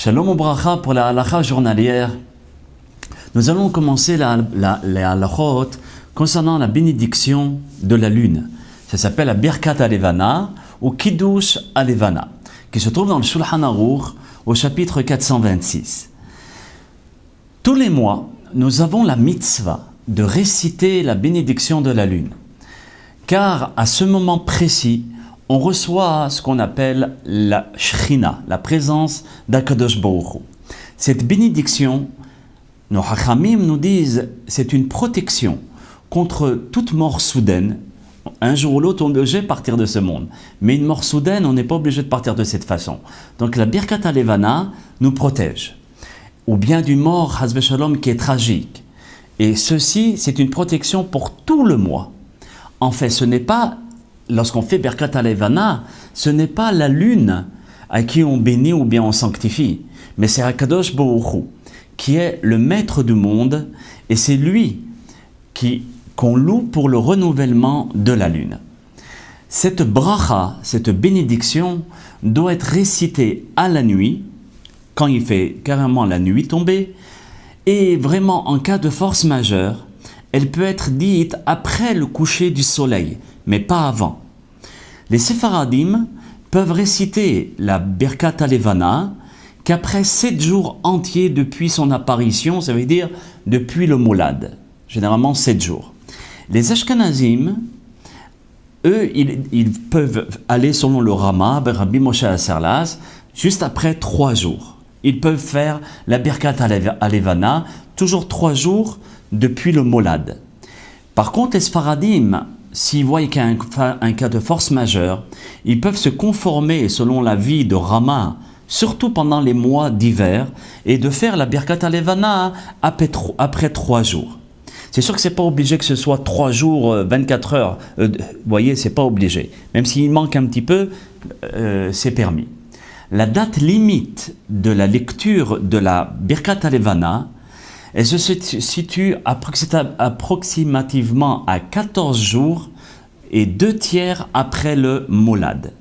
Shalom Obracha pour la halakha journalière. Nous allons commencer les halakhot concernant la bénédiction de la lune. Ça s'appelle la Birkat Alevana ou Kiddush Alevana, qui se trouve dans le Shulchan Aruch au chapitre 426. Tous les mois, nous avons la mitzvah de réciter la bénédiction de la lune. Car à ce moment précis, on reçoit ce qu'on appelle la Shechina, la présence d'Akadosh Baruch Hu. Cette bénédiction, nos Hachamim nous disent, c'est une protection contre toute mort soudaine. Un jour ou l'autre, on est obligé de partir de ce monde. Mais une mort soudaine, on n'est pas obligé de partir de cette façon. Donc la Birkat Alevana nous protège. Ou bien d'une mort, Hasbe Shalom, qui est tragique. Et ceci, c'est une protection pour tout le mois. En fait, ce n'est pas, lorsqu'on fait Birkat Alevana, ce n'est pas la lune à qui on bénit ou bien on sanctifie, mais c'est Akadosh Baruch Hu, qui est le maître du monde, et c'est lui qu'on loue pour le renouvellement de la lune. Cette bracha, cette bénédiction, doit être récitée à la nuit, quand il fait carrément la nuit tombée, et vraiment en cas de force majeure, elle peut être dite après le coucher du soleil, mais pas avant. Les Séfaradim peuvent réciter la Birkat Alevana qu'après 7 jours entiers depuis son apparition, ça veut dire depuis le Moulad, généralement 7 jours. Les Ashkenazim, eux, ils peuvent aller selon le Rama, Rabbi Moshe Asserlas, juste après 3 jours. Ils peuvent faire la Birkat Alevana toujours 3 jours depuis le Moulad. Par contre, les Sfaradim, s'ils voient qu'il y a un cas de force majeure, ils peuvent se conformer selon la vie de Rama, surtout pendant les mois d'hiver, et de faire la Birkat Alevana après 3 jours. C'est sûr que ce n'est pas obligé que ce soit 3 jours, 24 heures. Vous voyez, ce n'est pas obligé. Même s'il manque un petit peu, c'est permis. La date limite de la lecture de la Birkat Alevana, elle se situe approximativement à 14 jours et 2 tiers après le Moulad.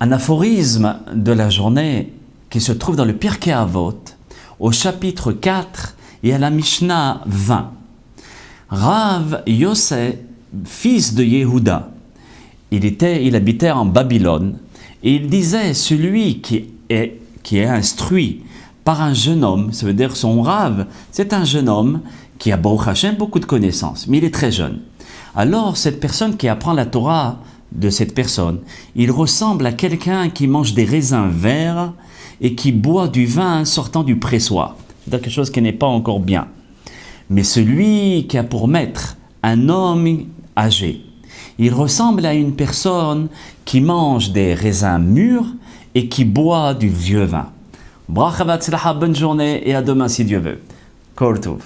Un aphorisme de la journée qui se trouve dans le Pirkei Avot, au chapitre 4 et à la Mishnah 20. Rav Yossé, fils de Yehuda, il habitait en Babylone, et il disait, celui qui est instruit par un jeune homme, ça veut dire son Rav, c'est un jeune homme qui a Baruch Hashem beaucoup de connaissances, mais il est très jeune. Alors cette personne qui apprend la Torah de cette personne, il ressemble à quelqu'un qui mange des raisins verts et qui boit du vin sortant du pressoir. C'est quelque chose qui n'est pas encore bien. Mais celui qui a pour maître un homme âgé, il ressemble à une personne qui mange des raisins mûrs et qui boit du vieux vin. Bracha v'atzlacha, bonne journée et à demain si Dieu veut. Kol Tov.